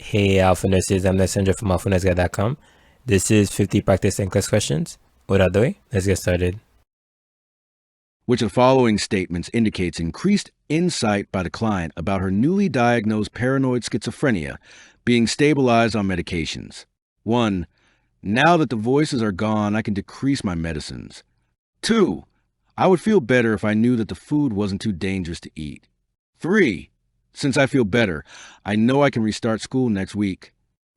Hey, Alpha Nurses, I'm Licensure from AlphaNurseGuide.com. This is 50 practice NCLEX questions. Without the way, let's get started. Which of the following statements indicates increased insight by the client about her newly diagnosed paranoid schizophrenia being stabilized on medications? 1. Now that the voices are gone, I can decrease my medicines. 2. I would feel better if I knew that the food wasn't too dangerous to eat. 3. Since I feel better, I know I can restart school next week.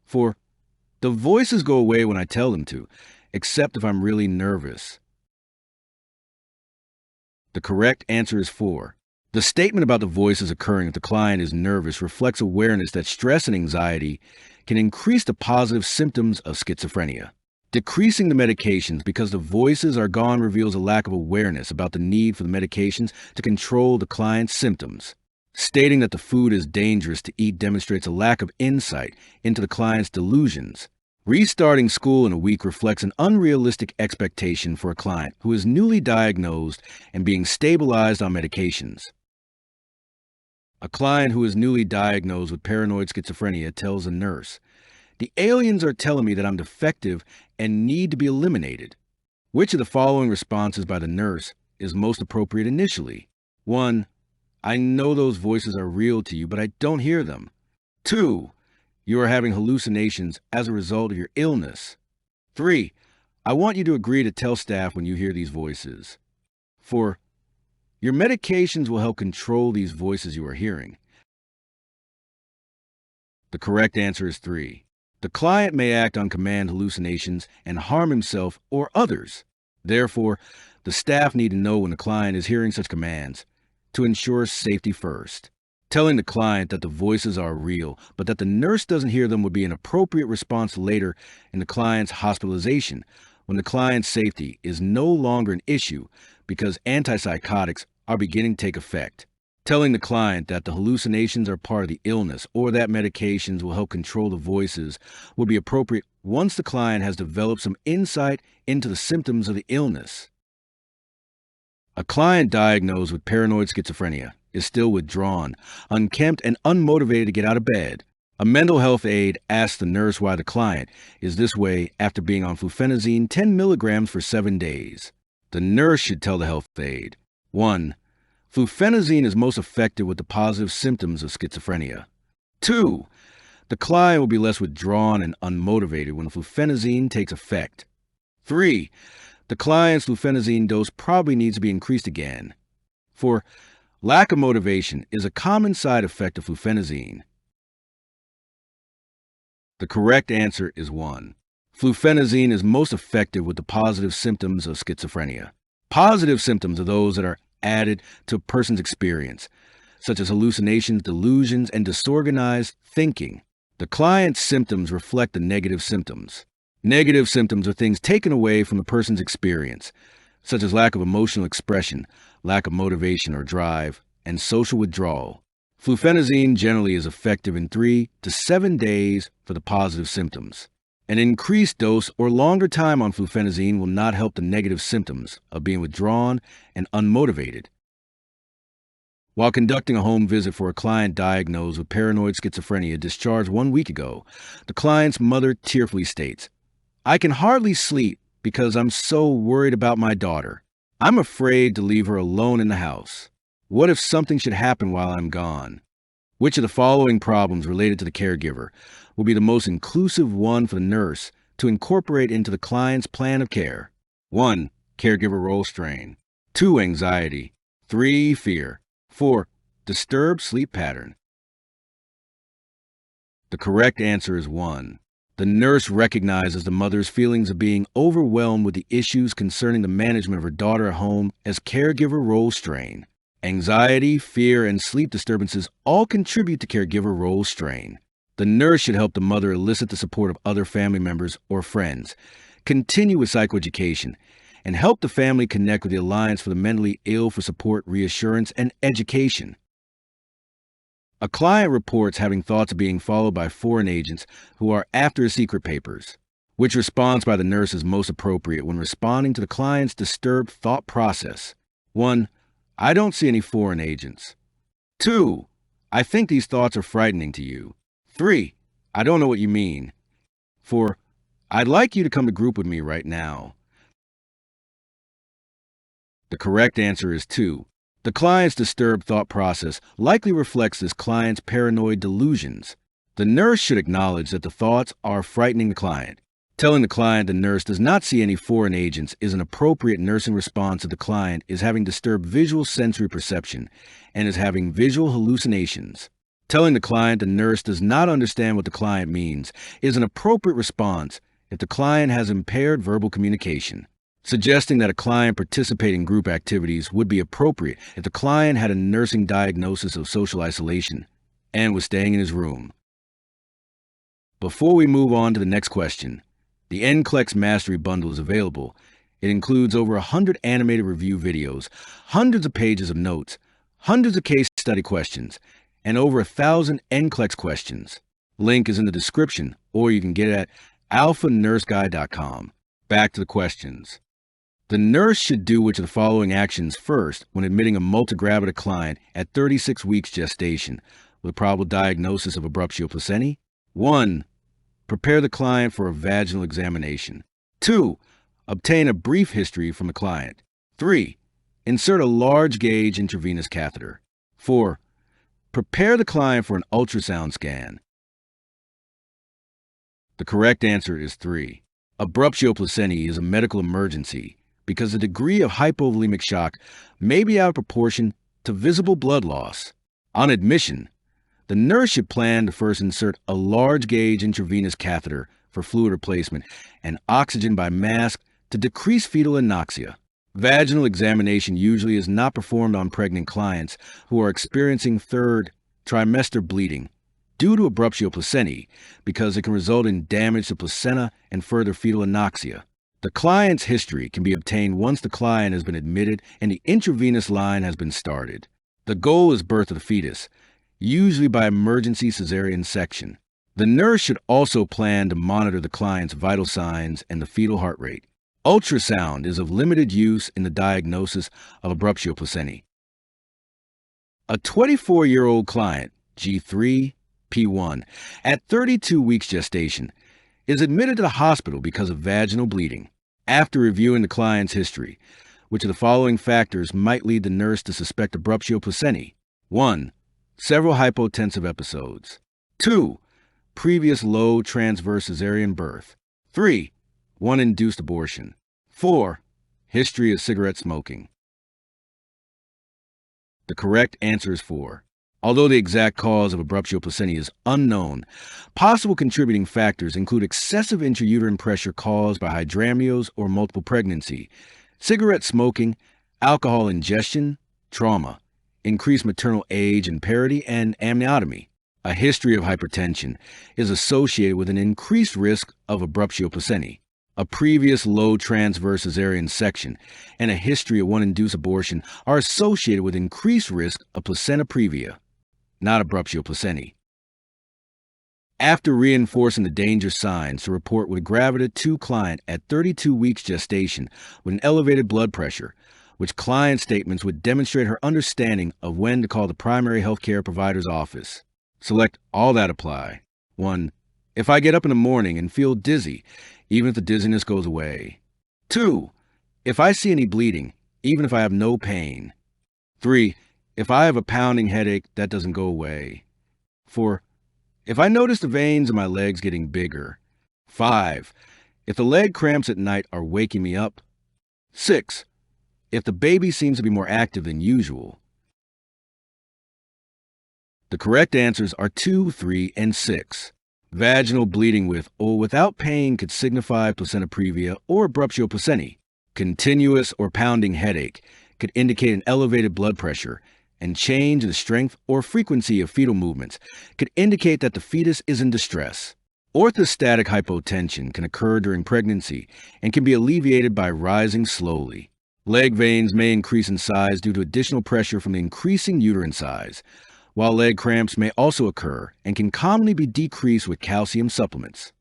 4. The voices go away when I tell them to, except if I'm really nervous. The correct answer is 4. The statement about the voices occurring if the client is nervous reflects awareness that stress and anxiety can increase the positive symptoms of schizophrenia. Decreasing the medications because the voices are gone reveals a lack of awareness about the need for the medications to control the client's symptoms. Stating that the food is dangerous to eat demonstrates a lack of insight into the client's delusions. Restarting school in a week reflects an unrealistic expectation for a client who is newly diagnosed and being stabilized on medications. A client who is newly diagnosed with paranoid schizophrenia tells a nurse, "The aliens are telling me that I'm defective and need to be eliminated." Which of the following responses by the nurse is most appropriate initially? 1. I know those voices are real to you, but I don't hear them. 2. You are having hallucinations as a result of your illness. 3. I want you to agree to tell staff when you hear these voices. 4. Your medications will help control these voices you are hearing. The correct answer is 3. The client may act on command hallucinations and harm himself or others. Therefore, the staff need to know when the client is hearing such commands to ensure safety first. Telling the client that the voices are real, but that the nurse doesn't hear them would be an appropriate response later in the client's hospitalization, when the client's safety is no longer an issue because antipsychotics are beginning to take effect. Telling the client that the hallucinations are part of the illness or that medications will help control the voices would be appropriate once the client has developed some insight into the symptoms of the illness. A client diagnosed with paranoid schizophrenia is still withdrawn, unkempt, and unmotivated to get out of bed. A mental health aide asks the nurse why the client is this way after being on fluphenazine 10 milligrams for 7 days. The nurse should tell the health aide, 1. Fluphenazine is most effective with the positive symptoms of schizophrenia. 2. The client will be less withdrawn and unmotivated when fluphenazine takes effect. 3. The client's fluphenazine dose probably needs to be increased again. 4. Lack of motivation is a common side effect of fluphenazine. The correct answer is 1. Fluphenazine is most effective with the positive symptoms of schizophrenia. Positive symptoms are those that are added to a person's experience, such as hallucinations, delusions, and disorganized thinking. The client's symptoms reflect the negative symptoms. Negative symptoms are things taken away from the person's experience, such as lack of emotional expression, lack of motivation or drive, and social withdrawal. Fluphenazine generally is effective in 3 to 7 days for the positive symptoms. An increased dose or longer time on fluphenazine will not help the negative symptoms of being withdrawn and unmotivated. While conducting a home visit for a client diagnosed with paranoid schizophrenia discharged 1 week ago, the client's mother tearfully states, "I can hardly sleep because I'm so worried about my daughter. I'm afraid to leave her alone in the house. What if something should happen while I'm gone?" Which of the following problems related to the caregiver will be the most inclusive one for the nurse to incorporate into the client's plan of care? 1. Caregiver role strain. 2. Anxiety. 3. Fear. 4. Disturbed sleep pattern. The correct answer is 1. The nurse recognizes the mother's feelings of being overwhelmed with the issues concerning the management of her daughter at home as caregiver role strain. Anxiety, fear, and sleep disturbances all contribute to caregiver role strain. The nurse should help the mother elicit the support of other family members or friends, continue with psychoeducation, and help the family connect with the Alliance for the Mentally Ill for support, reassurance, and education. A client reports having thoughts of being followed by foreign agents who are after his secret papers. Which response by the nurse is most appropriate when responding to the client's disturbed thought process? 1. I don't see any foreign agents. 2. I think these thoughts are frightening to you. 3. I don't know what you mean. 4. I'd like you to come to group with me right now. The correct answer is 2. The client's disturbed thought process likely reflects this client's paranoid delusions. The nurse should acknowledge that the thoughts are frightening the client. Telling the client the nurse does not see any foreign agents is an appropriate nursing response if the client is having disturbed visual sensory perception and is having visual hallucinations. Telling the client the nurse does not understand what the client means is an appropriate response if the client has impaired verbal communication. Suggesting that a client participate in group activities would be appropriate if the client had a nursing diagnosis of social isolation and was staying in his room. Before we move on to the next question, the NCLEX Mastery Bundle is available. It includes over 100 animated review videos, hundreds of pages of notes, hundreds of case study questions, and over 1,000 NCLEX questions. Link is in the description, or you can get it at alphanurseguide.com. Back to the questions. The nurse should do which of the following actions first when admitting a multigravida client at 36 weeks gestation with probable diagnosis of abruptio placentae? 1. Prepare the client for a vaginal examination. 2. Obtain a brief history from the client. 3. Insert a large gauge intravenous catheter. 4. Prepare the client for an ultrasound scan. The correct answer is 3. Abruptio placentae is a medical emergency because the degree of hypovolemic shock may be out of proportion to visible blood loss. On admission, the nurse should plan to first insert a large gauge intravenous catheter for fluid replacement and oxygen by mask to decrease fetal anoxia. Vaginal examination usually is not performed on pregnant clients who are experiencing third trimester bleeding due to abruptio placentae because it can result in damage to placenta and further fetal anoxia. The client's history can be obtained once the client has been admitted and the intravenous line has been started. The goal is birth of the fetus, usually by emergency cesarean section. The nurse should also plan to monitor the client's vital signs and the fetal heart rate. Ultrasound is of limited use in the diagnosis of abruptio placentae. A 24-year-old client, G3, P1, at 32 weeks gestation, is admitted to the hospital because of vaginal bleeding. After reviewing the client's history, which of the following factors might lead the nurse to suspect abruptio placentae? 1. Several hypotensive episodes. 2. Previous low transverse cesarean birth. 3. One induced abortion. 4. History of cigarette smoking. The correct answer is 4. Although the exact cause of abruptio placentae is unknown, possible contributing factors include excessive intrauterine pressure caused by hydramnios or multiple pregnancy, cigarette smoking, alcohol ingestion, trauma, increased maternal age and parity, and amniotomy. A history of hypertension is associated with an increased risk of abruptio placentae. A previous low transverse cesarean section and a history of one induced abortion are associated with increased risk of placenta previa, not abruptio placentae. After reinforcing the danger signs to report with gravida 2 client at 32 weeks gestation with an elevated blood pressure, which client statements would demonstrate her understanding of when to call the primary healthcare provider's office. Select all that apply. 1. If I get up in the morning and feel dizzy, even if the dizziness goes away. 2. If I see any bleeding, even if I have no pain. 3. If I have a pounding headache that doesn't go away. 4. If I notice the veins in my legs getting bigger. 5. If the leg cramps at night are waking me up. 6. If the baby seems to be more active than usual. The correct answers are 2, 3, and 6. Vaginal bleeding with or without pain could signify placenta previa or abruptio placentae. Continuous or pounding headache could indicate an elevated blood pressure, and change in the strength or frequency of fetal movements could indicate that the fetus is in distress. Orthostatic hypotension can occur during pregnancy and can be alleviated by rising slowly. Leg veins may increase in size due to additional pressure from the increasing uterine size, while leg cramps may also occur and can commonly be decreased with calcium supplements.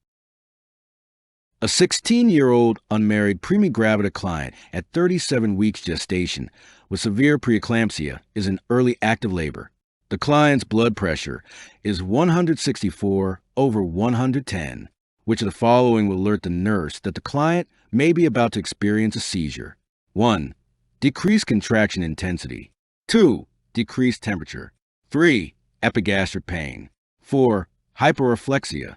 A 16-year-old unmarried premigravida client at 37 weeks gestation with severe preeclampsia is in early active labor. The client's blood pressure is 164 over 110. Which of the following will alert the nurse that the client may be about to experience a seizure? 1. Decreased contraction intensity. 2. Decreased temperature. 3. Epigastric pain. 4. Hyperreflexia.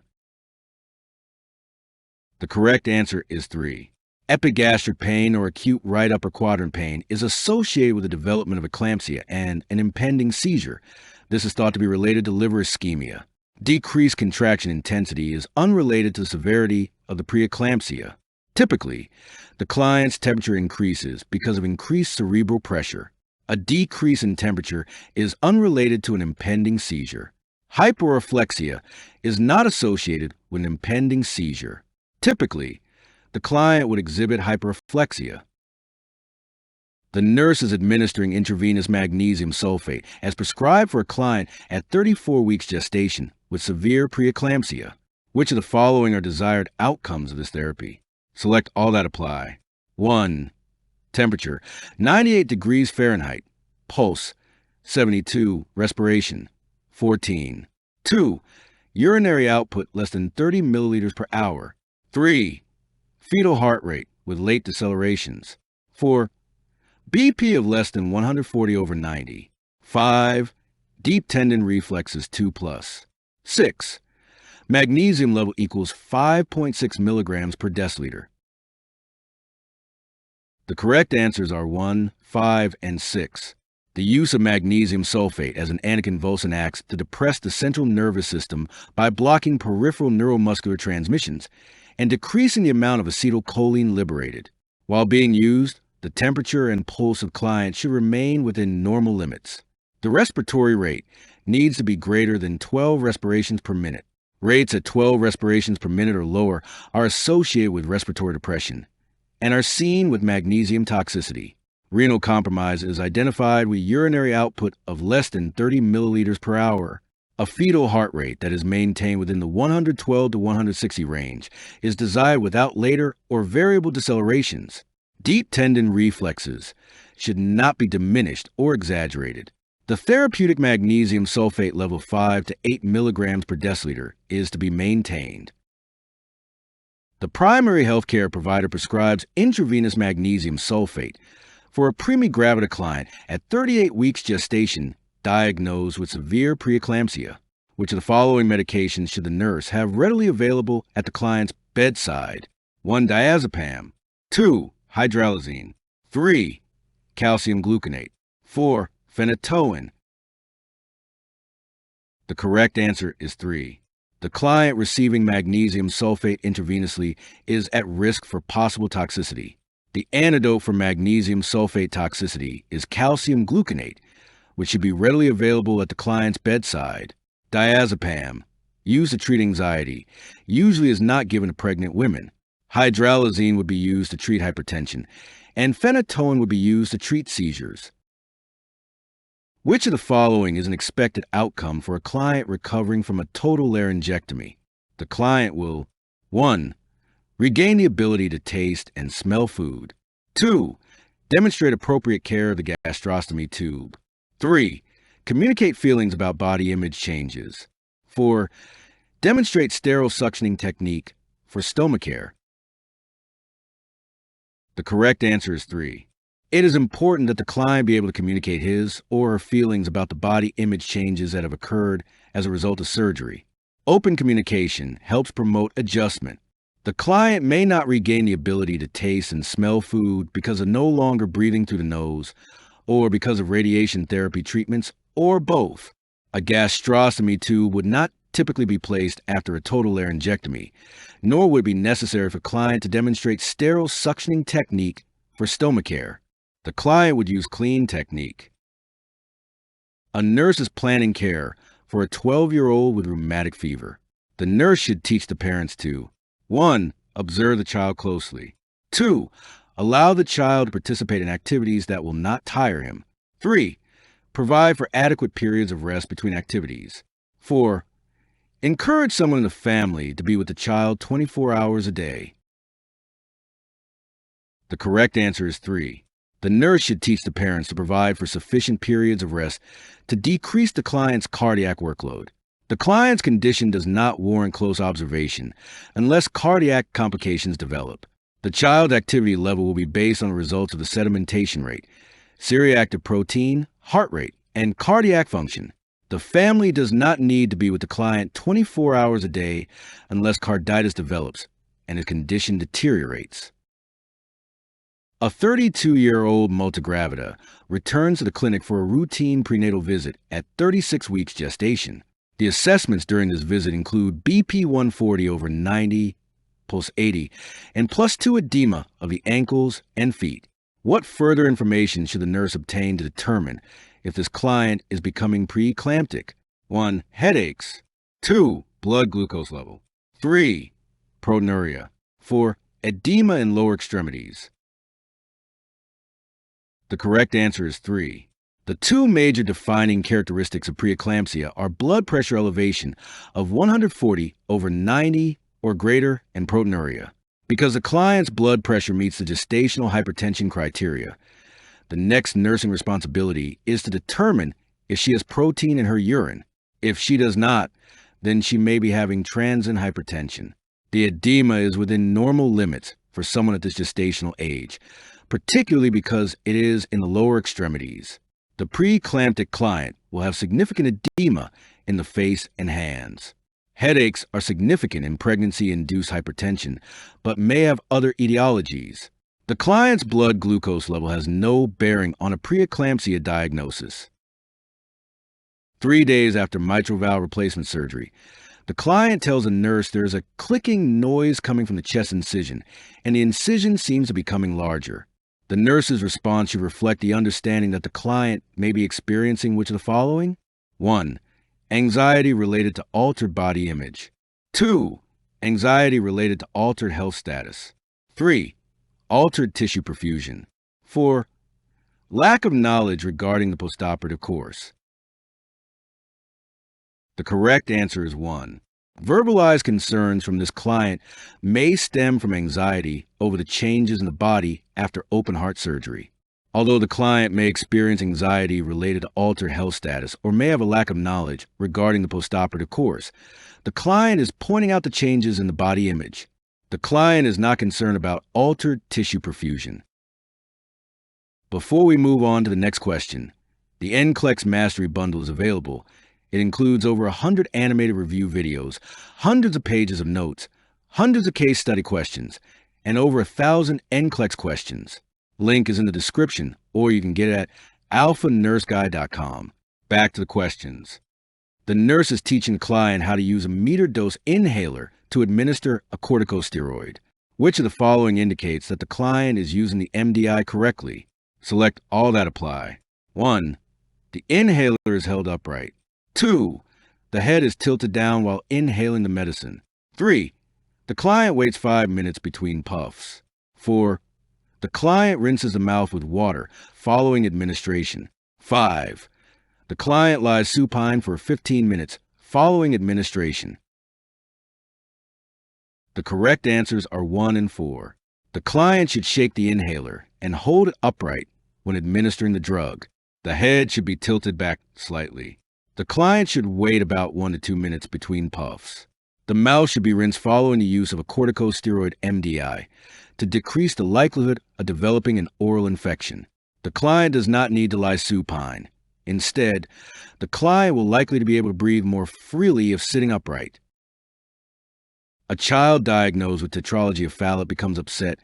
The correct answer is 3. Epigastric pain or acute right upper quadrant pain is associated with the development of eclampsia and an impending seizure. This is thought to be related to liver ischemia. Decreased contraction intensity is unrelated to the severity of the preeclampsia. Typically, the client's temperature increases because of increased cerebral pressure. A decrease in temperature is unrelated to an impending seizure. Hyperreflexia is not associated with an impending seizure. Typically, the client would exhibit hyperreflexia. The nurse is administering intravenous magnesium sulfate as prescribed for a client at 34 weeks gestation with severe preeclampsia. Which of the following are desired outcomes of this therapy? Select all that apply. 1. Temperature, 98 degrees Fahrenheit. Pulse, 72. Respiration, 14. 2. Urinary output less than 30 milliliters per hour. 3. Fetal heart rate with late decelerations. 4. BP of less than 140 over 90. 5. Deep tendon reflexes 2+. 6. Magnesium level equals 5.6 milligrams per deciliter. The correct answers are 1, 5, and 6. The use of magnesium sulfate as an anticonvulsant acts to depress the central nervous system by blocking peripheral neuromuscular transmissions and decreasing the amount of acetylcholine liberated. While being used, the temperature and pulse of clients should remain within normal limits. The respiratory rate needs to be greater than 12 respirations per minute. Rates at 12 respirations per minute or lower are associated with respiratory depression and are seen with magnesium toxicity. Renal compromise is identified with urinary output of less than 30 milliliters per hour. A fetal heart rate that is maintained within the 112 to 160 range is desired without later or variable decelerations. Deep tendon reflexes should not be diminished or exaggerated. The therapeutic magnesium sulfate level 5 to 8 milligrams per deciliter is to be maintained. The primary healthcare provider prescribes intravenous magnesium sulfate for a premigravida client at 38 weeks gestation diagnosed with severe preeclampsia. Which of the following medications should the nurse have readily available at the client's bedside? 1. Diazepam. 2. Hydralazine. 3. Calcium gluconate. 4. Phenytoin. The correct answer is 3. The client receiving magnesium sulfate intravenously is at risk for possible toxicity. The antidote for magnesium sulfate toxicity is calcium gluconate, which should be readily available at the client's bedside. Diazepam, used to treat anxiety, usually is not given to pregnant women. Hydralazine would be used to treat hypertension, and phenytoin would be used to treat seizures. Which of the following is an expected outcome for a client recovering from a total laryngectomy? The client will 1. Regain the ability to taste and smell food. 2. Demonstrate appropriate care of the gastrostomy tube. 3. Communicate feelings about body image changes. 4. Demonstrate sterile suctioning technique for stomacare. The correct answer is 3. It is important that the client be able to communicate his or her feelings about the body image changes that have occurred as a result of surgery. Open communication helps promote adjustment. The client may not regain the ability to taste and smell food because of no longer breathing through the nose, or because of radiation therapy treatments, or both. A gastrostomy tube would not typically be placed after a total laryngectomy, nor would it be necessary for the client to demonstrate sterile suctioning technique for stomacare. The client would use clean technique. A nurse is planning care for a 12-year-old with rheumatic fever. The nurse should teach the parents to 1. Observe the child closely. 2. Allow the child to participate in activities that will not tire him. 3. Provide for adequate periods of rest between activities. 4. Encourage someone in the family to be with the child 24 hours a day. The correct answer is 3. The nurse should teach the parents to provide for sufficient periods of rest to decrease the client's cardiac workload. The client's condition does not warrant close observation unless cardiac complications develop. The child's activity level will be based on the results of the sedimentation rate, C-reactive protein, heart rate, and cardiac function. The family does not need to be with the client 24 hours a day unless carditis develops and his condition deteriorates. A 32-year-old multigravida returns to the clinic for a routine prenatal visit at 36 weeks gestation. The assessments during this visit include BP 140 over 90, pulse 80, and +2 edema of the ankles and feet. What further information should the nurse obtain to determine if this client is becoming preeclamptic? 1. Headaches. 2. Blood glucose level. 3. Proteinuria. 4. Edema in lower extremities. The correct answer is 3. The two major defining characteristics of preeclampsia are blood pressure elevation of 140 over 90 or greater and proteinuria. Because the client's blood pressure meets the gestational hypertension criteria, the next nursing responsibility is to determine if she has protein in her urine. If she does not, then she may be having transient hypertension. The edema is within normal limits for someone at this gestational age, particularly because it is in the lower extremities. The preeclamptic client will have significant edema in the face and hands. Headaches are significant in pregnancy-induced hypertension, but may have other etiologies. The client's blood glucose level has no bearing on a preeclampsia diagnosis. 3 days after mitral valve replacement surgery, the client tells a nurse there is a clicking noise coming from the chest incision, and the incision seems to be becoming larger. The nurse's response should reflect the understanding that the client may be experiencing which of the following? 1. Anxiety related to altered body image. 2. Anxiety related to altered health status. 3. Altered tissue perfusion. 4. Lack of knowledge regarding the postoperative course. The correct answer is 1. Verbalized concerns from this client may stem from anxiety over the changes in the body after open heart surgery. Although the client may experience anxiety related to altered health status or may have a lack of knowledge regarding the postoperative course, the client is pointing out the changes in the body image. The client is not concerned about altered tissue perfusion. Before we move on to the next question, the NCLEX Mastery Bundle is available. It includes over 100 animated review videos, hundreds of pages of notes, hundreds of case study questions, and over 1,000 NCLEX questions. Link is in the description, or you can get it at alphanurseguide.com. Back to the questions. The nurse is teaching the client how to use a metered-dose inhaler to administer a corticosteroid. Which of the following indicates that the client is using the MDI correctly? Select all that apply. 1. The inhaler is held upright. 2. The head is tilted down while inhaling the medicine. 3. The client waits 5 minutes between puffs. 4. The client rinses the mouth with water following administration. 5. The client lies supine for 15 minutes following administration. The correct answers are 1 and 4. The client should shake the inhaler and hold it upright when administering the drug. The head should be tilted back slightly. The client should wait about 1 to 2 minutes between puffs. The mouth should be rinsed following the use of a corticosteroid MDI to decrease the likelihood of developing an oral infection. The client does not need to lie supine. Instead, the client will likely to be able to breathe more freely if sitting upright. A child diagnosed with tetralogy of Fallot becomes upset,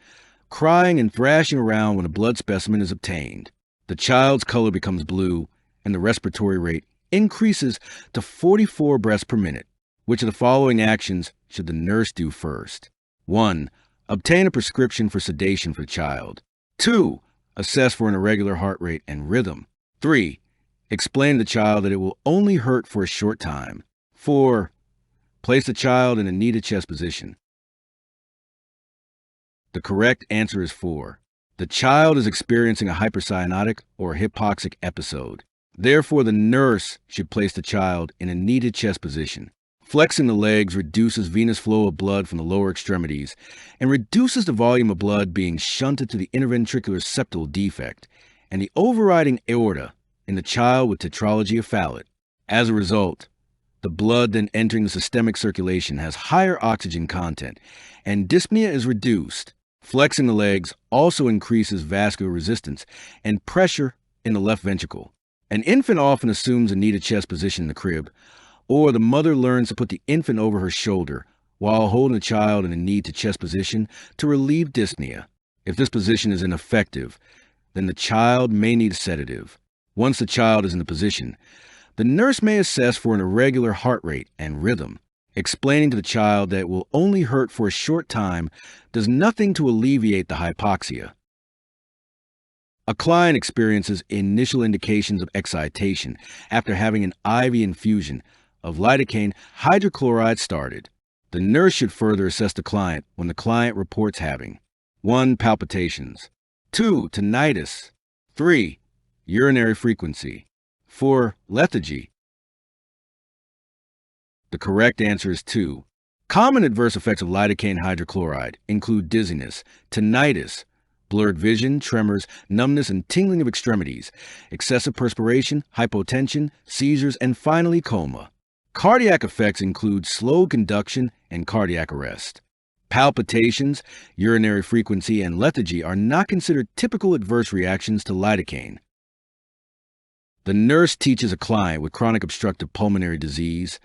crying and thrashing around when a blood specimen is obtained. The child's color becomes blue, and the respiratory rate increases to 44 breaths per minute. Which of the following actions should the nurse do first? 1. Obtain a prescription for sedation for the child. 2. Assess for an irregular heart rate and rhythm. 3. Explain to the child that it will only hurt for a short time. 4. Place the child in a kneaded chest position. The correct answer is 4. The child is experiencing a hypercyanotic or hypoxic episode. Therefore, the nurse should place the child in a kneaded chest position. Flexing the legs reduces venous flow of blood from the lower extremities and reduces the volume of blood being shunted to the interventricular septal defect and the overriding aorta in the child with tetralogy of Fallot. As a result, The blood then entering the systemic circulation has higher oxygen content, and dyspnea is reduced. Flexing the legs also increases vascular resistance and pressure in the left ventricle. An infant often assumes a knee-to chest position in the crib, or the mother learns to put the infant over her shoulder while holding the child in a knee-to chest position to relieve dyspnea. If this position is ineffective, then the child may need a sedative. Once the child is in the position, the nurse may assess for an irregular heart rate and rhythm, explaining to the child that it will only hurt for a short time, does nothing to alleviate the hypoxia. A client experiences initial indications of excitation after having an IV infusion of lidocaine hydrochloride started. The nurse should further assess the client when the client reports having 1. Palpitations, 2. Tinnitus, 3. Urinary frequency, 4. Lethargy. The correct answer is 2. Common adverse effects of lidocaine hydrochloride include dizziness, tinnitus, blurred vision, tremors, numbness and tingling of extremities, excessive perspiration, hypotension, seizures, and finally coma. Cardiac effects include slow conduction and cardiac arrest. Palpitations, urinary frequency, and lethargy are not considered typical adverse reactions to lidocaine. The nurse teaches a client with chronic obstructive pulmonary disease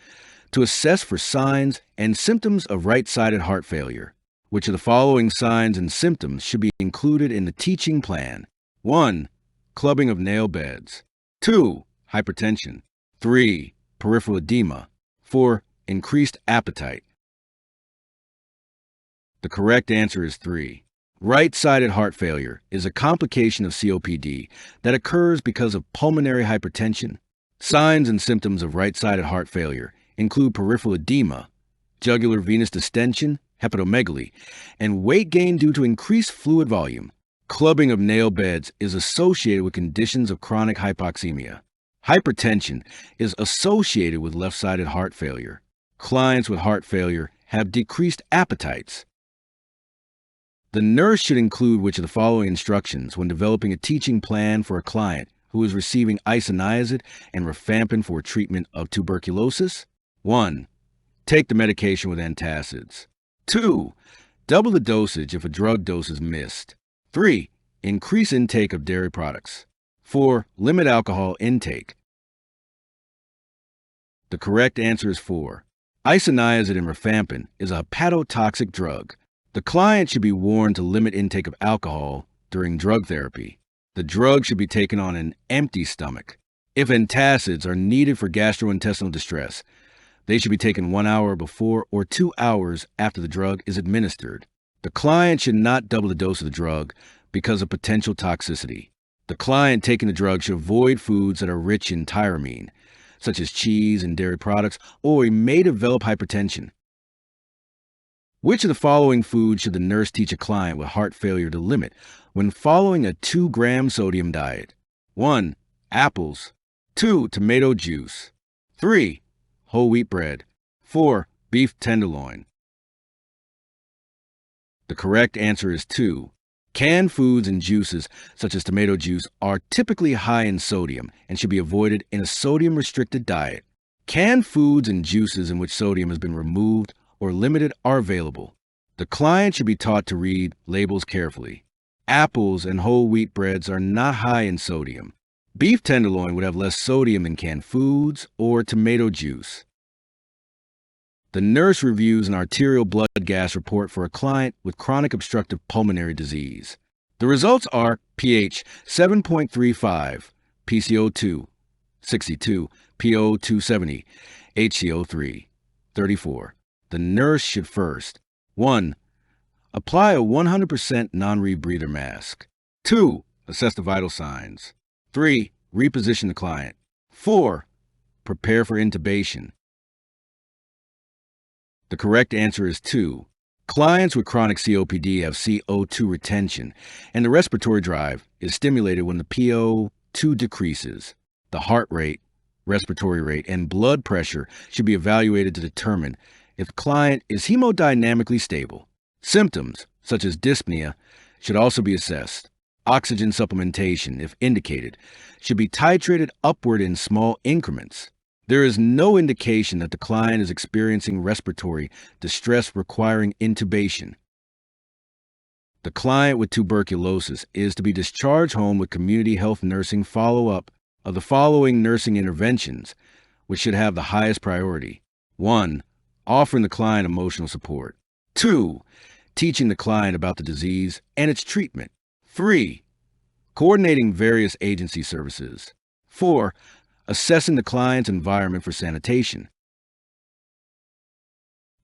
to assess for signs and symptoms of right-sided heart failure. Which of the following signs and symptoms should be included in the teaching plan? 1. Clubbing of nail beds. 2. Hypertension. 3. Peripheral edema. 4. Increased appetite. The correct answer is 3. Right-sided heart failure is a complication of COPD that occurs because of pulmonary hypertension. Signs and symptoms of right-sided heart failure include peripheral edema, jugular venous distension, hepatomegaly, and weight gain due to increased fluid volume. Clubbing of nail beds is associated with conditions of chronic hypoxemia. Hypertension is associated with left-sided heart failure. Clients with heart failure have decreased appetites. The nurse should include which of the following instructions when developing a teaching plan for a client who is receiving isoniazid and rifampin for treatment of tuberculosis? 1. Take the medication with antacids. 2. Double the dosage if a drug dose is missed. 3. Increase intake of dairy products. 4. Limit alcohol intake. The correct answer is 4. Isoniazid and rifampin is a hepatotoxic drug. The client should be warned to limit intake of alcohol during drug therapy. The drug should be taken on an empty stomach. If antacids are needed for gastrointestinal distress, they should be taken 1 hour before or 2 hours after the drug is administered. The client should not double the dose of the drug because of potential toxicity. The client taking the drug should avoid foods that are rich in tyramine, such as cheese and dairy products, or he may develop hypertension. Which of the following foods should the nurse teach a client with heart failure to limit when following a 2-gram sodium diet? 1. Apples. 2. Tomato juice. 3. Whole wheat bread. 4. Beef tenderloin. The correct answer is 2. Canned foods and juices, such as tomato juice, are typically high in sodium and should be avoided in a sodium-restricted diet. Canned foods and juices in which sodium has been removed or limited are available. The client should be taught to read labels carefully. Apples and whole wheat breads are not high in sodium. Beef tenderloin would have less sodium than canned foods or tomato juice. The nurse reviews an arterial blood gas report for a client with chronic obstructive pulmonary disease. The results are pH 7.35, PCO2 62, PO 270, HCO 3 34. The nurse should first 1. Apply a 100% non-rebreather mask. 2. Assess the vital signs. 3. Reposition the client. 4. Prepare for intubation. The correct answer is 2. Clients with chronic COPD have CO2 retention, and the respiratory drive is stimulated when the PO2 decreases. The heart rate, respiratory rate, and blood pressure should be evaluated to determine if the client is hemodynamically stable. Symptoms, such as dyspnea, should also be assessed. Oxygen supplementation, if indicated, should be titrated upward in small increments. There is no indication that the client is experiencing respiratory distress requiring intubation. The client with tuberculosis is to be discharged home with community health nursing follow-up of the following nursing interventions, which should have the highest priority. 1. Offering the client emotional support. 2. Teaching the client about the disease and its treatment. 3. Coordinating various agency services. 4. Assessing the client's environment for sanitation.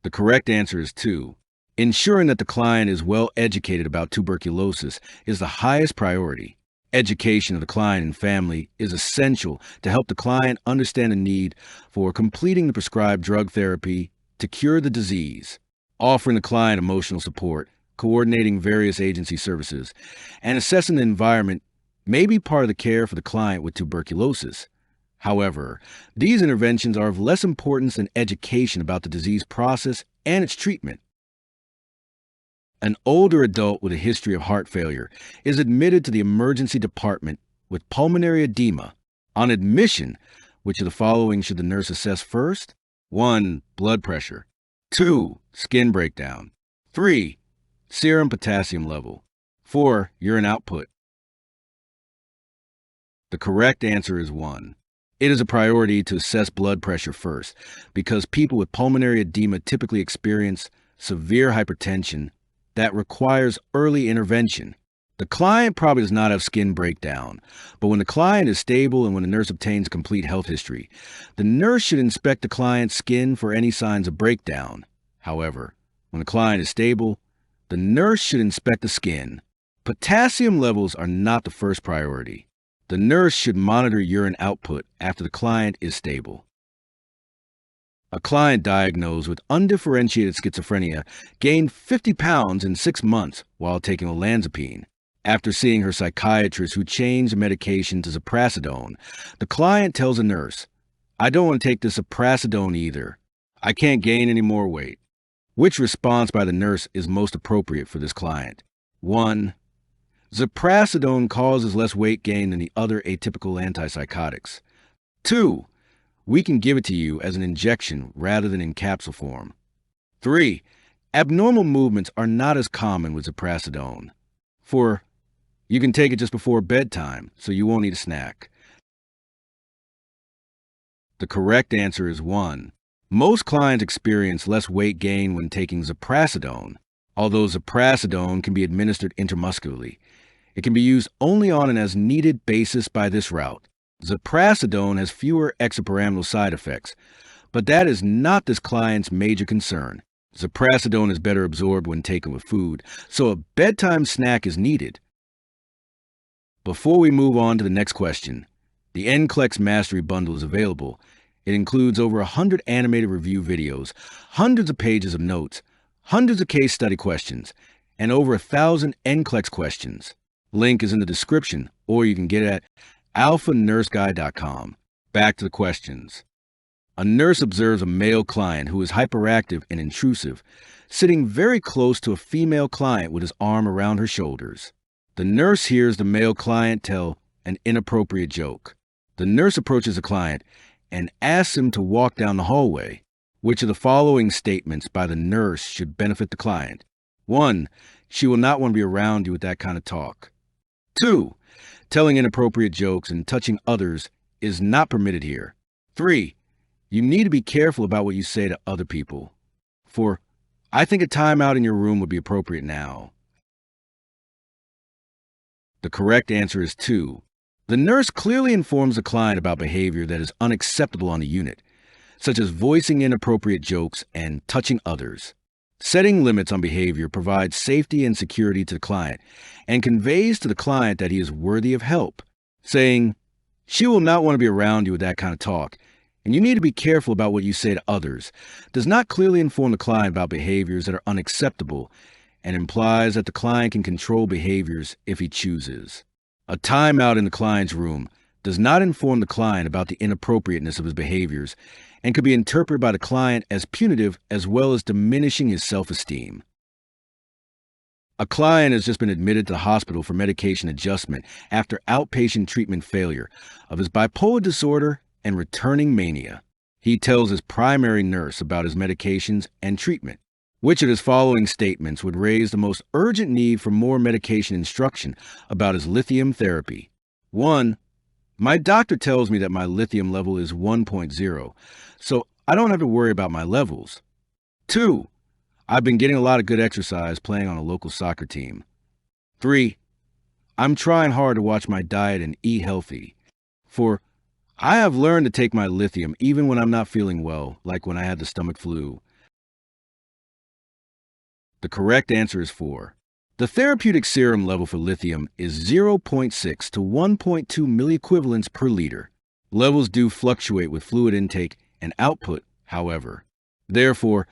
The correct answer is 2. Ensuring that the client is well educated about tuberculosis is the highest priority. Education of the client and family is essential to help the client understand the need for completing the prescribed drug therapy to cure the disease. Offering the client emotional support, coordinating various agency services, and assessing the environment may be part of the care for the client with tuberculosis. However, these interventions are of less importance than education about the disease process and its treatment. An older adult with a history of heart failure is admitted to the emergency department with pulmonary edema. On admission, which of the following should the nurse assess first? 1. Blood pressure. 2. Skin breakdown. 3. Serum potassium level. 4. Urine output. The correct answer is 1. It is a priority to assess blood pressure first because people with pulmonary edema typically experience severe hypertension that requires early intervention. The client probably does not have skin breakdown, but when the client is stable and when the nurse obtains complete health history, the nurse should inspect the client's skin for any signs of breakdown. However, when the client is stable, the nurse should inspect the skin. Potassium levels are not the first priority. The nurse should monitor urine output after the client is stable. A client diagnosed with undifferentiated schizophrenia gained 50 pounds in 6 months while taking olanzapine. After seeing her psychiatrist who changed the medication to ziprasidone, the client tells a nurse, "I don't want to take this ziprasidone either. I can't gain any more weight." Which response by the nurse is most appropriate for this client? 1. Ziprasidone causes less weight gain than the other atypical antipsychotics. 2. We can give it to you as an injection rather than in capsule form. 3. Abnormal movements are not as common with ziprasidone. 4. You can take it just before bedtime, so you won't need a snack. The correct answer is 1. Most clients experience less weight gain when taking ziprasidone. Although ziprasidone can be administered intramuscularly, it can be used only on an as-needed basis by this route. Ziprasidone has fewer extrapyramidal side effects, but that is not this client's major concern. Ziprasidone is better absorbed when taken with food, so a bedtime snack is needed. Before we move on to the next question, the NCLEX Mastery Bundle is available. It includes over 100 animated review videos, hundreds of pages of notes, hundreds of case study questions, and over 1,000 NCLEX questions. Link is in the description, or you can get it at alphanurseguide.com. Back to the questions. A nurse observes a male client who is hyperactive and intrusive, sitting very close to a female client with his arm around her shoulders. The nurse hears the male client tell an inappropriate joke. The nurse approaches the client and asks him to walk down the hallway. Which of the following statements by the nurse should benefit the client? 1. She will not want to be around you with that kind of talk. 2. Telling inappropriate jokes and touching others is not permitted here. 3. You need to be careful about what you say to other people. 4. I think a timeout in your room would be appropriate now. The correct answer is 2. The nurse clearly informs the client about behavior that is unacceptable on the unit, such as voicing inappropriate jokes and touching others. Setting limits on behavior provides safety and security to the client and conveys to the client that he is worthy of help. Saying, "She will not want to be around you with that kind of talk, and you need to be careful about what you say to others," does not clearly inform the client about behaviors that are unacceptable and implies that the client can control behaviors if he chooses. A timeout in the client's room does not inform the client about the inappropriateness of his behaviors and could be interpreted by the client as punitive as well as diminishing his self-esteem. A client has just been admitted to the hospital for medication adjustment after outpatient treatment failure of his bipolar disorder and returning mania. He tells his primary nurse about his medications and treatment. Which of his following statements would raise the most urgent need for more medication instruction about his lithium therapy? 1. My doctor tells me that my lithium level is 1.0, so I don't have to worry about my levels. 2. I've been getting a lot of good exercise playing on a local soccer team. 3. I'm trying hard to watch my diet and eat healthy. 4. I have learned to take my lithium even when I'm not feeling well, like when I had the stomach flu. The correct answer is 4. The therapeutic serum level for lithium is 0.6 to 1.2 milliequivalents per liter. Levels do fluctuate with fluid intake and output, however. Therefore,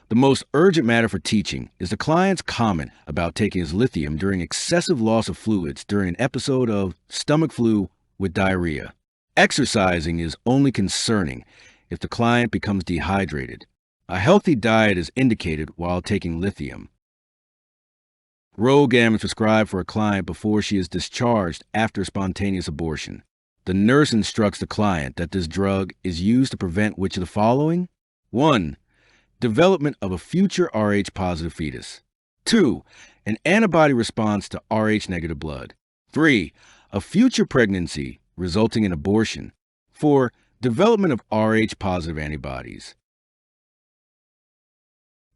the most urgent matter for teaching is the client's comment about taking his lithium during excessive loss of fluids during an episode of stomach flu with diarrhea. Exercising is only concerning if the client becomes dehydrated. A healthy diet is indicated while taking lithium. Rogam is prescribed for a client before she is discharged after spontaneous abortion. The nurse instructs the client that this drug is used to prevent which of the following? 1. Development of a future Rh-positive fetus. 2. An antibody response to Rh-negative blood. 3. A future pregnancy resulting in abortion. 4. Development of Rh-positive antibodies.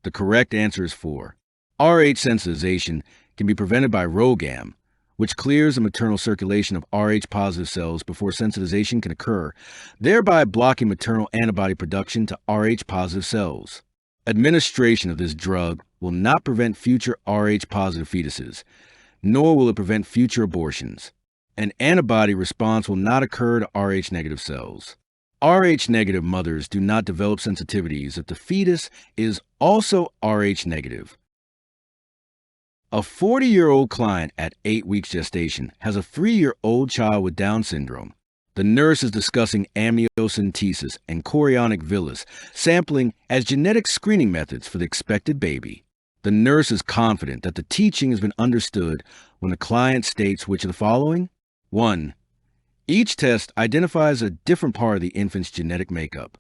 The correct answer is 4. Rh sensitization can be prevented by Rogam, which clears the maternal circulation of Rh-positive cells before sensitization can occur, thereby blocking maternal antibody production to Rh-positive cells. Administration of this drug will not prevent future Rh-positive fetuses, nor will it prevent future abortions. An antibody response will not occur to Rh-negative cells. Rh-negative mothers do not develop sensitivities if the fetus is also Rh-negative. A 40-year-old client at 8 weeks gestation has a 3-year-old child with Down syndrome. The nurse is discussing amniocentesis and chorionic villus sampling as genetic screening methods for the expected baby. The nurse is confident that the teaching has been understood when the client states which of the following? 1. Each test identifies a different part of the infant's genetic makeup.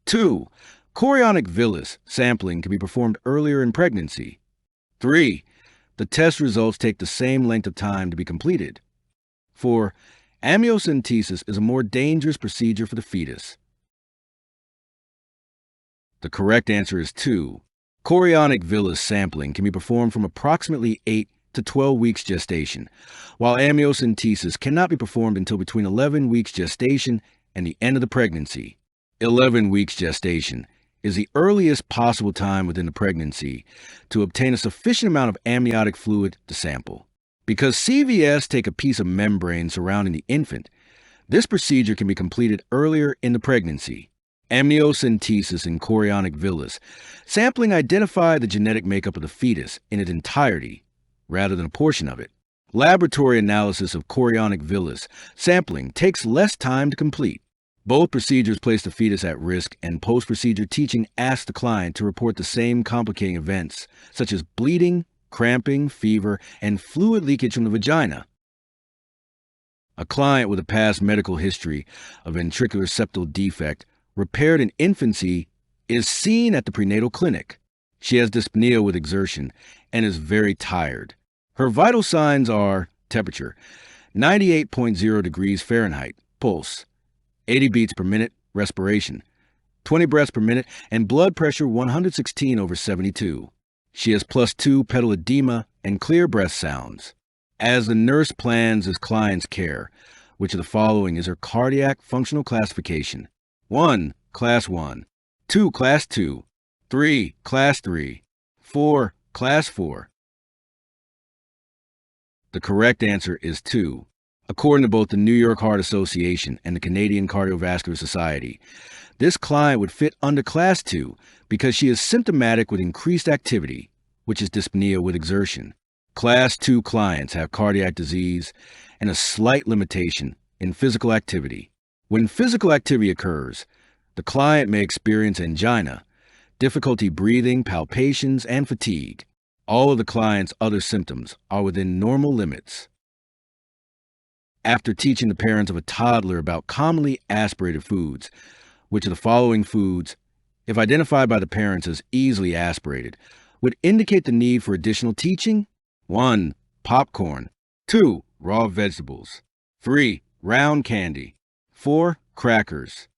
2. Chorionic villus sampling can be performed earlier in pregnancy. 3. The test results take the same length of time to be completed. 4. Amniocentesis is a more dangerous procedure for the fetus. The correct answer is 2. Chorionic villus sampling can be performed from approximately 8 to 12 weeks gestation, while amniocentesis cannot be performed until between 11 weeks gestation and the end of the pregnancy. 11 weeks gestation is the earliest possible time within the pregnancy to obtain a sufficient amount of amniotic fluid to sample. Because CVS take a piece of membrane surrounding the infant, this procedure can be completed earlier in the pregnancy. Amniocentesis and chorionic villus sampling identify the genetic makeup of the fetus in its entirety, rather than a portion of it. Laboratory analysis of chorionic villus sampling takes less time to complete. Both procedures place the fetus at risk, and post-procedure teaching asks the client to report the same complicating events, such as bleeding, cramping, fever, and fluid leakage from the vagina. A client with a past medical history of ventricular septal defect repaired in infancy is seen at the prenatal clinic. She has dyspnea with exertion and is very tired. Her vital signs are temperature, 98.0 degrees Fahrenheit, pulse, 80 beats per minute, respiration, 20 breaths per minute, and blood pressure 116/72. She has +2 pedal edema and clear breath sounds. As the nurse plans his client's care, which of the following is her cardiac functional classification? 1. Class 1. 2. Class 2. 3. Class 3. 4. Class 4. The correct answer is 2. According to both the New York Heart Association and the Canadian Cardiovascular Society, this client would fit under Class 2 because she is symptomatic with increased activity, which is dyspnea with exertion. Class 2 clients have cardiac disease and a slight limitation in physical activity. When physical activity occurs, the client may experience angina, difficulty breathing, palpitations, and fatigue. All of the client's other symptoms are within normal limits. After teaching the parents of a toddler about commonly aspirated foods, which of the following foods, if identified by the parents as easily aspirated, would indicate the need for additional teaching? 1. Popcorn. 2. Raw vegetables. 3. Round candy. 4. Crackers.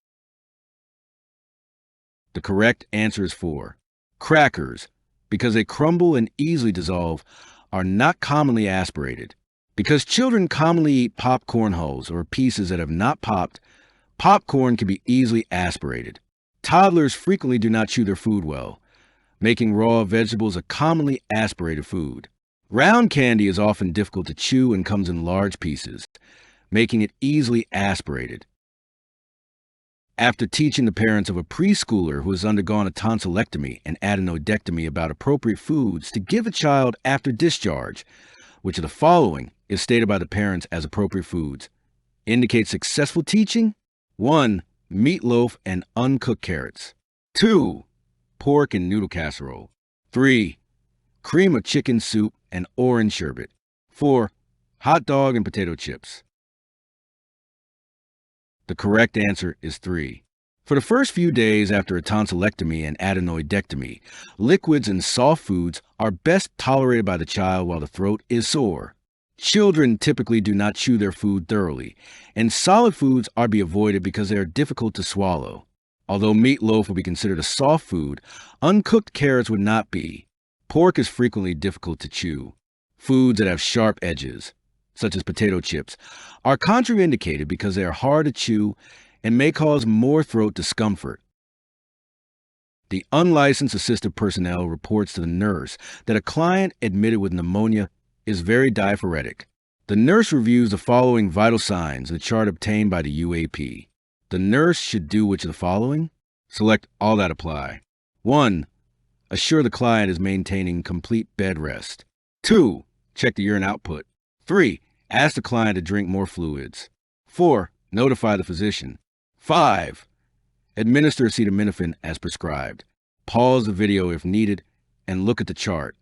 The correct answer is 4. Crackers, because they crumble and easily dissolve, are not commonly aspirated. Because children commonly eat popcorn hulls or pieces that have not popped, popcorn can be easily aspirated. Toddlers frequently do not chew their food well, making raw vegetables a commonly aspirated food. Round candy is often difficult to chew and comes in large pieces, making it easily aspirated. After teaching the parents of a preschooler who has undergone a tonsillectomy and adenoidectomy about appropriate foods to give a child after discharge, which of the following is stated by the parents as appropriate foods, indicate successful teaching? 1. Meatloaf and uncooked carrots. 2. Pork and noodle casserole. 3. Cream of chicken soup and orange sherbet. 4. Hot dog and potato chips. The correct answer is 3. For the first few days after a tonsillectomy and adenoidectomy, liquids and soft foods are best tolerated by the child while the throat is sore. Children typically do not chew their food thoroughly, and solid foods are to be avoided because they are difficult to swallow. Although meatloaf would be considered a soft food, uncooked carrots would not be. Pork is frequently difficult to chew. Foods that have sharp edges, such as potato chips, are contraindicated because they are hard to chew and may cause more throat discomfort. The unlicensed assistive personnel reports to the nurse that a client admitted with pneumonia is very diaphoretic. The nurse reviews the following vital signs in the chart obtained by the UAP. The nurse should do which of the following? Select all that apply. 1. Assure the client is maintaining complete bed rest. 2. Check the urine output. 3. Ask the client to drink more fluids. 4. Notify the physician. 5. Administer acetaminophen as prescribed. Pause the video if needed and look at the chart.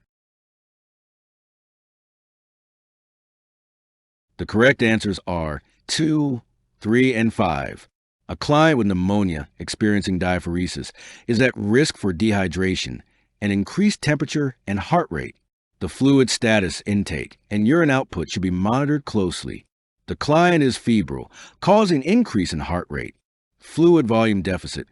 The correct answers are 2, 3, and 5. A client with pneumonia experiencing diaphoresis is at risk for dehydration and increased temperature and heart rate. The fluid status intake and urine output should be monitored closely. The client is febrile, causing increase in heart rate. Fluid volume deficit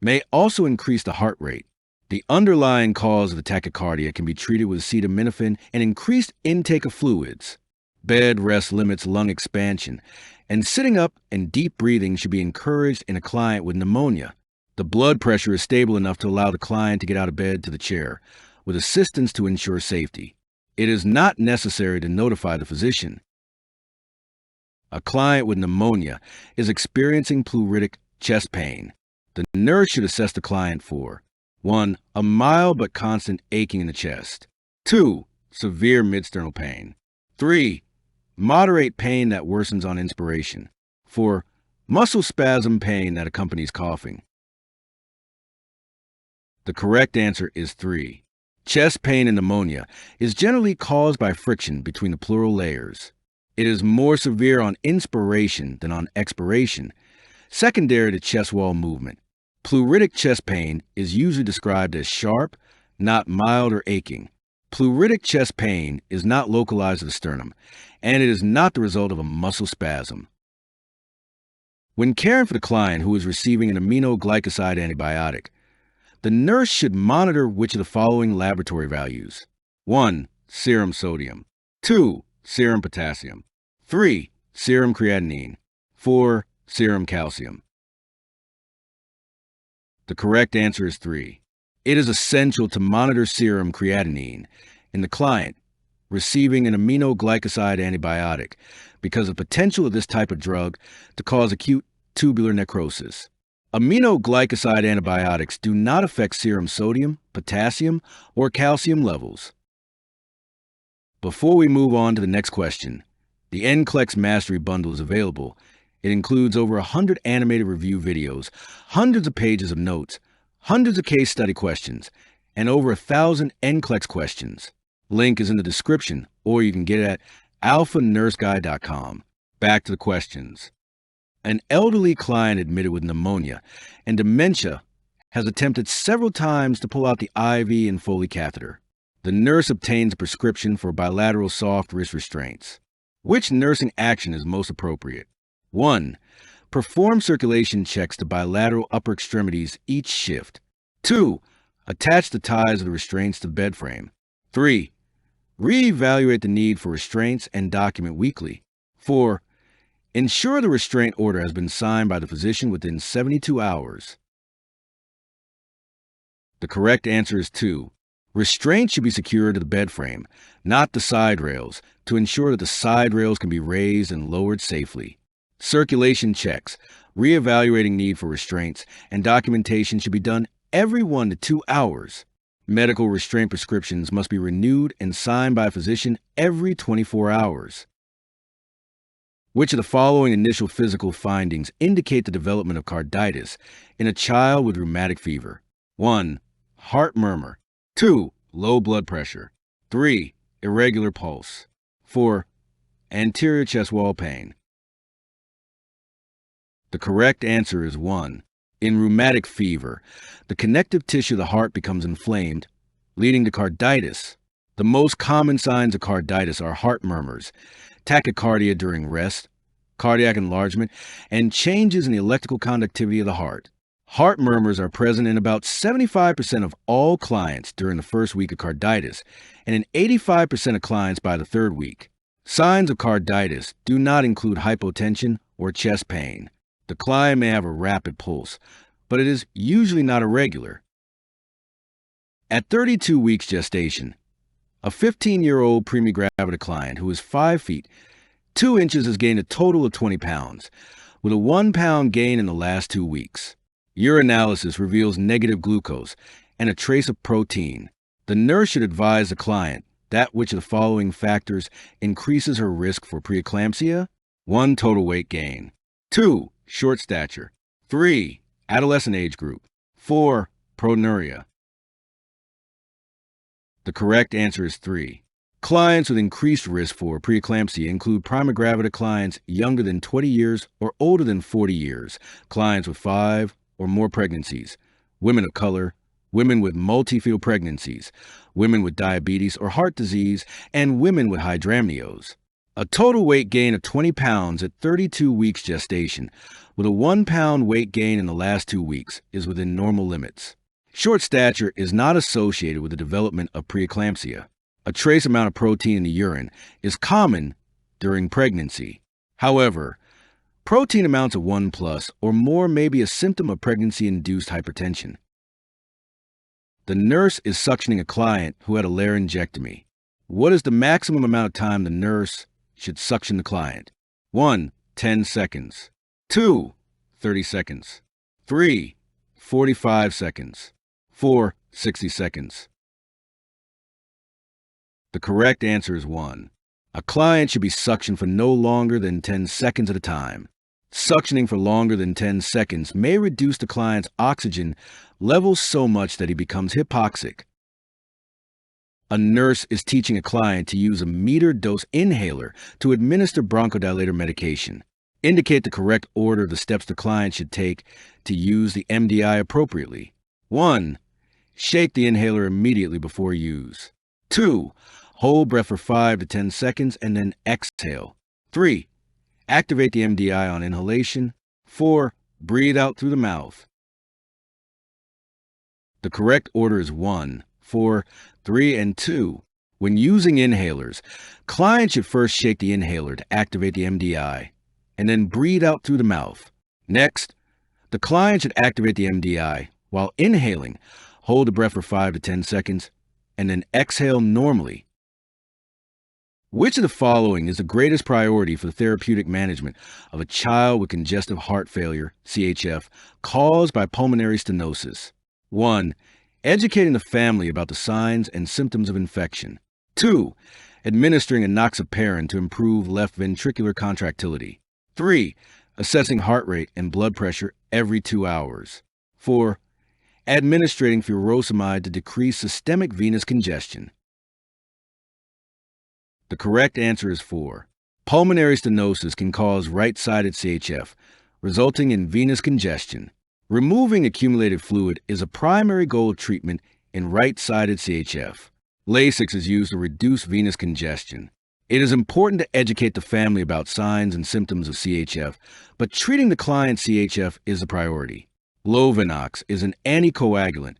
may also increase the heart rate. The underlying cause of the tachycardia can be treated with acetaminophen and increased intake of fluids. Bed rest limits lung expansion, and sitting up and deep breathing should be encouraged in a client with pneumonia. The blood pressure is stable enough to allow the client to get out of bed to the chair, with assistance to ensure safety. It is not necessary to notify the physician. A client with pneumonia is experiencing pleuritic chest pain. The nurse should assess the client for 1. A mild but constant aching in the chest. 2. Severe midsternal pain. 3. Moderate pain that worsens on inspiration. 4. Muscle spasm pain that accompanies coughing. The correct answer is 3. Chest pain in pneumonia is generally caused by friction between the pleural layers. It is more severe on inspiration than on expiration, secondary to chest wall movement. Pleuritic chest pain is usually described as sharp, not mild or aching. Pleuritic chest pain is not localized to the sternum, and it is not the result of a muscle spasm. When caring for the client who is receiving an aminoglycoside antibiotic, the nurse should monitor which of the following laboratory values. 1. Serum sodium. 2. Serum potassium. 3. Serum creatinine. 4. Serum calcium. The correct answer is 3. It is essential to monitor serum creatinine in the client receiving an aminoglycoside antibiotic because of the potential of this type of drug to cause acute tubular necrosis. Aminoglycoside antibiotics do not affect serum sodium, potassium, or calcium levels. Before we move on to the next question, the NCLEX Mastery Bundle is available. It includes over 100 animated review videos, hundreds of pages of notes, hundreds of case study questions, and over 1,000 NCLEX questions. Link is in the description, or you can get it at alphanurseguide.com. Back to the questions. An elderly client admitted with pneumonia and dementia has attempted several times to pull out the IV and Foley catheter. The nurse obtains a prescription for bilateral soft wrist restraints. Which nursing action is most appropriate? 1. Perform circulation checks to bilateral upper extremities each shift. 2. Attach the ties of the restraints to the bed frame. 3. Reevaluate the need for restraints and document weekly. 4. Ensure the restraint order has been signed by the physician within 72 hours. The correct answer is 2. Restraints should be secured to the bed frame, not the side rails, to ensure that the side rails can be raised and lowered safely. Circulation checks, reevaluating need for restraints, and documentation should be done every 1 to 2 hours. Medical restraint prescriptions must be renewed and signed by a physician every 24 hours. Which of the following initial physical findings indicate the development of carditis in a child with rheumatic fever? 1. Heart murmur. 2. Low blood pressure. 3. Irregular pulse. 4. Anterior chest wall pain. The correct answer is 1. In rheumatic fever, the connective tissue of the heart becomes inflamed, leading to carditis. The most common signs of carditis are heart murmurs, tachycardia during rest, cardiac enlargement, and changes in the electrical conductivity of the heart. Heart murmurs are present in about 75% of all clients during the first week of carditis, and in 85% of clients by the third week. Signs of carditis do not include hypotension or chest pain. The client may have a rapid pulse, but it is usually not irregular. At 32 weeks gestation, a 15-year-old premigravida client who is 5 feet, 2 inches has gained a total of 20 pounds, with a 1 pound gain in the last 2 weeks. Urinalysis reveals negative glucose and a trace of protein. The nurse should advise the client that which of the following factors increases her risk for preeclampsia? 1. Total weight gain. 2. Short stature. 3. Adolescent age group. 4. Proteinuria. The correct answer is 3. Clients with increased risk for preeclampsia include primigravida clients younger than 20 years or older than 40 years, clients with 5 or more pregnancies, women of color, women with multi-field pregnancies, women with diabetes or heart disease, and women with hydramnios. A total weight gain of 20 pounds at 32 weeks gestation, with a 1 pound weight gain in the last 2 weeks, is within normal limits. Short stature is not associated with the development of preeclampsia. A trace amount of protein in the urine is common during pregnancy. However, protein amounts of 1+ or more may be a symptom of pregnancy-induced hypertension. The nurse is suctioning a client who had a laryngectomy. What is the maximum amount of time the nurse should suction the client? 1. 10 seconds. 2. 30 seconds. 3. 45 seconds. 4. 60 seconds. The correct answer is 1. A client should be suctioned for no longer than 10 seconds at a time. Suctioning for longer than 10 seconds may reduce the client's oxygen levels so much that he becomes hypoxic. A nurse is teaching a client to use a metered dose inhaler to administer bronchodilator medication. Indicate the correct order of the steps the client should take to use the MDI appropriately. 1. Shake the inhaler immediately before use. 2. Hold breath for 5 to 10 seconds and then exhale. 3. Activate the MDI on inhalation. 4. Breathe out through the mouth. The correct order is 1, 4, 3, and 2. When using inhalers, clients should first shake the inhaler to activate the MDI, and then breathe out through the mouth. Next, the client should activate the MDI while inhaling, hold the breath for 5 to 10 seconds, and then exhale normally. Which of the following is the greatest priority for the therapeutic management of a child with congestive heart failure, CHF, caused by pulmonary stenosis? 1. Educating the family about the signs and symptoms of infection. 2. Administering enoxaparin to improve left ventricular contractility. 3. Assessing heart rate and blood pressure every 2 hours. 4. Administering furosemide to decrease systemic venous congestion. The correct answer is 4. Pulmonary stenosis can cause right-sided CHF, resulting in venous congestion. Removing accumulated fluid is a primary goal of treatment in right-sided CHF. Lasix is used to reduce venous congestion. It is important to educate the family about signs and symptoms of CHF, but treating the client's CHF is a priority. Lovenox is an anticoagulant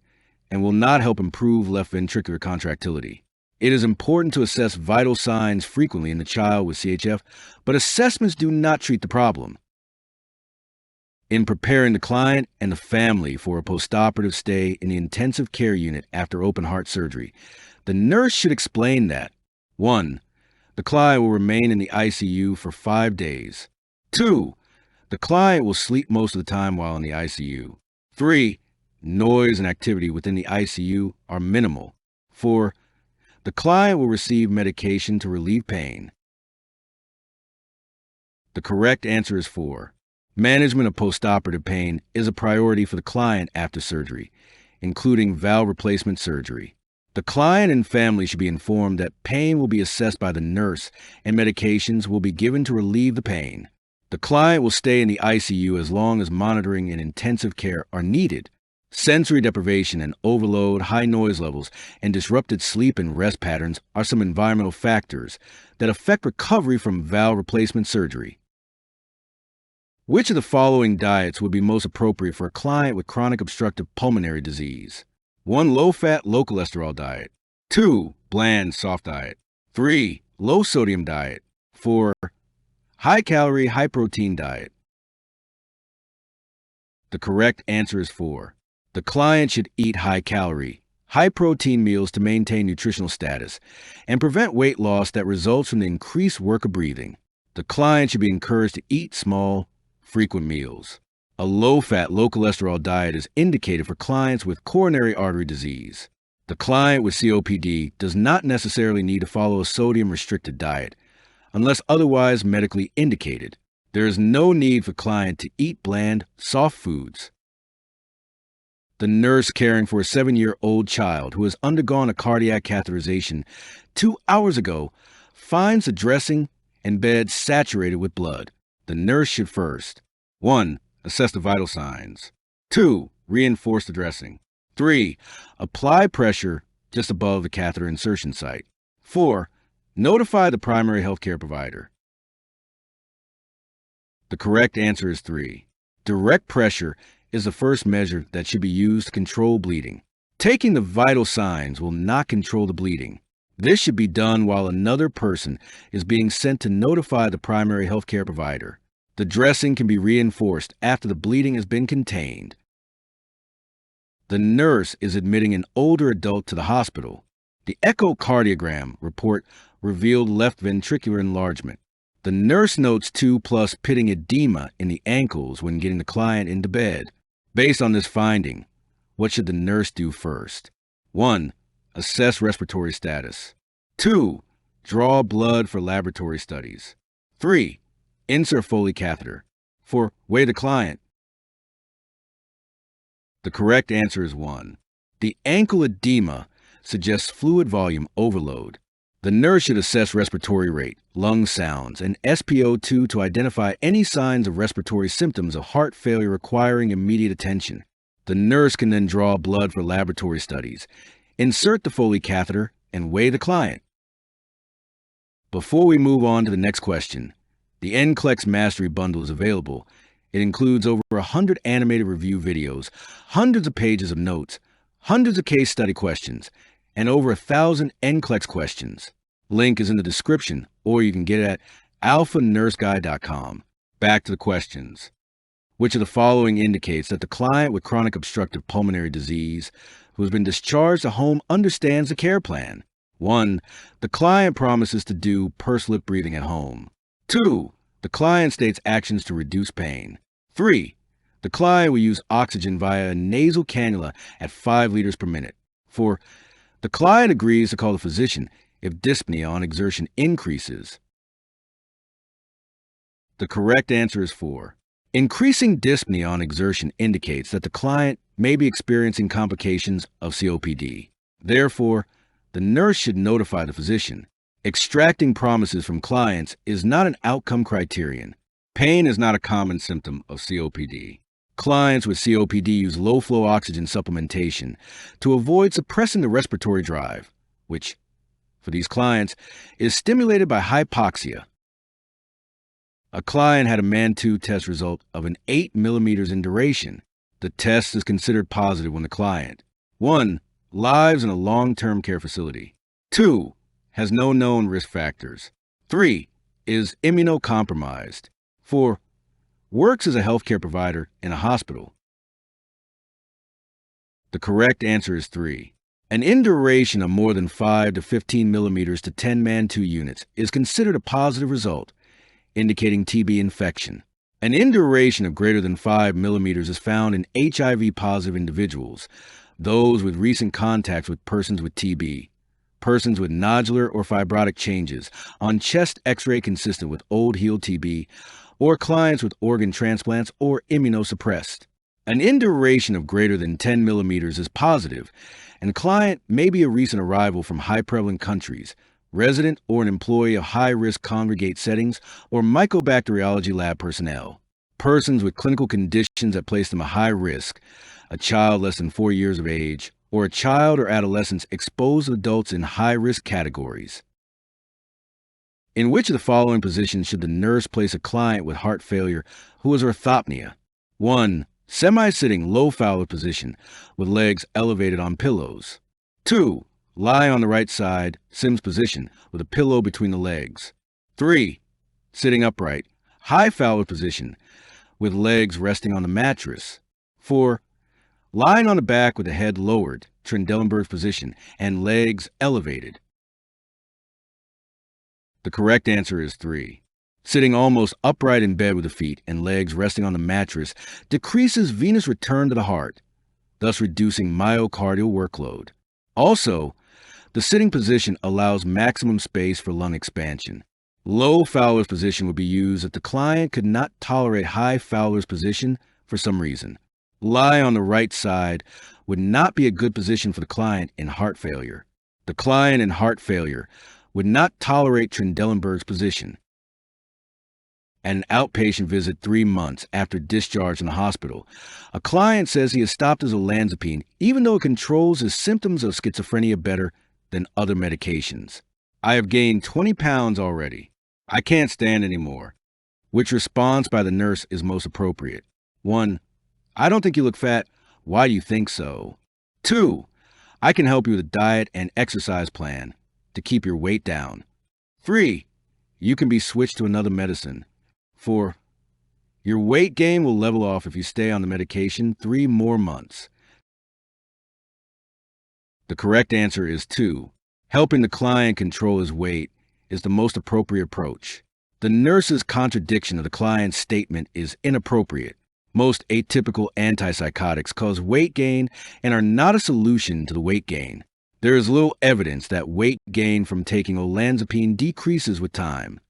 and will not help improve left ventricular contractility. It is important to assess vital signs frequently in the child with CHF, but assessments do not treat the problem. In preparing the client and the family for a postoperative stay in the intensive care unit after open heart surgery, the nurse should explain that 1. The client will remain in the ICU for 5 days. 2. The client will sleep most of the time while in the ICU. 3. Noise and activity within the ICU are minimal. 4. The client will receive medication to relieve pain. The correct answer is 4. Management of postoperative pain is a priority for the client after surgery, including valve replacement surgery. The client and family should be informed that pain will be assessed by the nurse and medications will be given to relieve the pain. The client will stay in the ICU as long as monitoring and intensive care are needed. Sensory deprivation and overload, high noise levels, and disrupted sleep and rest patterns are some environmental factors that affect recovery from valve replacement surgery. Which of the following diets would be most appropriate for a client with chronic obstructive pulmonary disease? 1. Low-fat, low-cholesterol diet. 2. Bland, soft diet. 3. Low-sodium diet. 4. High-calorie, high-protein diet. The correct answer is 4. The client should eat high-calorie, high-protein meals to maintain nutritional status and prevent weight loss that results from the increased work of breathing. The client should be encouraged to eat small, frequent meals. A low-fat, low-cholesterol diet is indicated for clients with coronary artery disease. The client with COPD does not necessarily need to follow a sodium-restricted diet, unless otherwise medically indicated. There is no need for client to eat bland, soft foods. The nurse caring for a 7-year-old child who has undergone a cardiac catheterization 2 hours ago finds the dressing and bed saturated with blood. The nurse should first 1. Assess the vital signs. 2. Reinforce the dressing. 3. Apply pressure just above the catheter insertion site. 4. Notify the primary healthcare provider. The correct answer is 3. Direct pressure is the first measure that should be used to control bleeding. Taking the vital signs will not control the bleeding. This should be done while another person is being sent to notify the primary healthcare provider. The dressing can be reinforced after the bleeding has been contained. The nurse is admitting an older adult to the hospital. The echocardiogram report revealed left ventricular enlargement. The nurse notes 2+ pitting edema in the ankles when getting the client into bed. Based on this finding, what should the nurse do first? 1. Assess respiratory status. 2. Draw blood for laboratory studies. 3. Insert Foley catheter. 4. Weigh the client. The correct answer is 1. The ankle edema suggests fluid volume overload. The nurse should assess respiratory rate, lung sounds, and SpO2 to identify any signs of respiratory symptoms of heart failure requiring immediate attention. The nurse can then draw blood for laboratory studies, insert the Foley catheter, and weigh the client. Before we move on to the next question, the NCLEX Mastery Bundle is available. It includes over 100 animated review videos, hundreds of pages of notes, hundreds of case study questions, and over 1,000 NCLEX questions. Link is in the description, or you can get it at alphanurseguide.com. Back to the questions. Which of the following indicates that the client with chronic obstructive pulmonary disease who has been discharged to home understands the care plan? 1. The client promises to do pursed lip breathing at home. 2. The client states actions to reduce pain. 3. The client will use oxygen via a nasal cannula at 5 liters per minute. 4. The client agrees to call the physician if dyspnea on exertion increases. The correct answer is 4. Increasing dyspnea on exertion indicates that the client may be experiencing complications of COPD. Therefore, the nurse should notify the physician. Extracting promises from clients is not an outcome criterion. Pain is not a common symptom of COPD. Clients with COPD use low-flow oxygen supplementation to avoid suppressing the respiratory drive, which, for these clients, is stimulated by hypoxia. A client had a MAN-2 test result of an 8 millimeters in duration. The test is considered positive when the client 1. Lives in a long-term care facility. 2. Has no known risk factors. 3. Is immunocompromised. 4. Works as a healthcare provider in a hospital. The correct answer is 3. An induration of more than 5 to 15 millimeters to 10 MAN-2 units is considered a positive result, indicating TB infection. An induration of greater than 5 millimeters is found in HIV-positive individuals, those with recent contacts with persons with TB, persons with nodular or fibrotic changes on chest X-ray consistent with old healed TB, or clients with organ transplants or immunosuppressed. An induration of greater than 10 millimeters is positive, and the client may be a recent arrival from high-prevalent countries, resident or an employee of high-risk congregate settings, or mycobacteriology lab personnel. Persons with clinical conditions that place them at high risk, a child less than 4 years of age, or a child or adolescents exposed adults in high-risk categories. In which of the following positions should the nurse place a client with heart failure who has orthopnea? 1. Semi-sitting low Fowler position with legs elevated on pillows. 2. Lie on the right side, Sims position, with a pillow between the legs. 3. Sitting upright, high Fowler position, with legs resting on the mattress. 4. Lying on the back with the head lowered, Trendelenburg position, and legs elevated. The correct answer is 3. Sitting almost upright in bed with the feet and legs resting on the mattress decreases venous return to the heart, thus reducing myocardial workload. Also, the sitting position allows maximum space for lung expansion. Low Fowler's position would be used if the client could not tolerate high Fowler's position for some reason. Lie on the right side would not be a good position for the client in heart failure. The client in heart failure would not tolerate Trendelenburg's position. An outpatient visit 3 months after discharge from the hospital. A client says he has stopped his olanzapine even though it controls his symptoms of schizophrenia better than other medications. I have gained 20 pounds already. I can't stand anymore. Which response by the nurse is most appropriate? 1. I don't think you look fat. Why do you think so? 2. I can help you with a diet and exercise plan to keep your weight down. 3. You can be switched to another medicine. 4. Your weight gain will level off if you stay on the medication 3 more months. The correct answer is 2. Helping the client control his weight is the most appropriate approach. The nurse's contradiction of the client's statement is inappropriate. Most atypical antipsychotics cause weight gain and are not a solution to the weight gain. There is little evidence that weight gain from taking olanzapine decreases with time.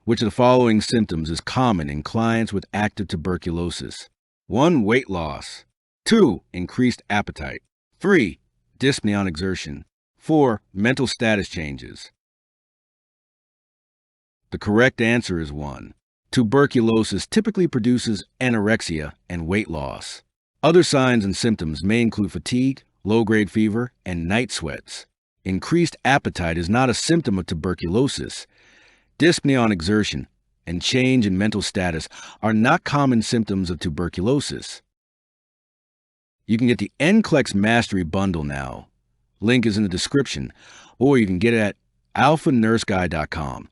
Which of the following symptoms is common in clients with active tuberculosis? 1. Weight loss. 2. Increased appetite. 3. Dyspnea on exertion. 4. Mental status changes. The correct answer is 1. Tuberculosis typically produces anorexia and weight loss. Other signs and symptoms may include fatigue, low-grade fever, and night sweats. Increased appetite is not a symptom of tuberculosis. Dyspnea on exertion and change in mental status are not common symptoms of tuberculosis. You can get the NCLEX Mastery Bundle now. Link is in the description, or you can get it at alphanurseguy.com.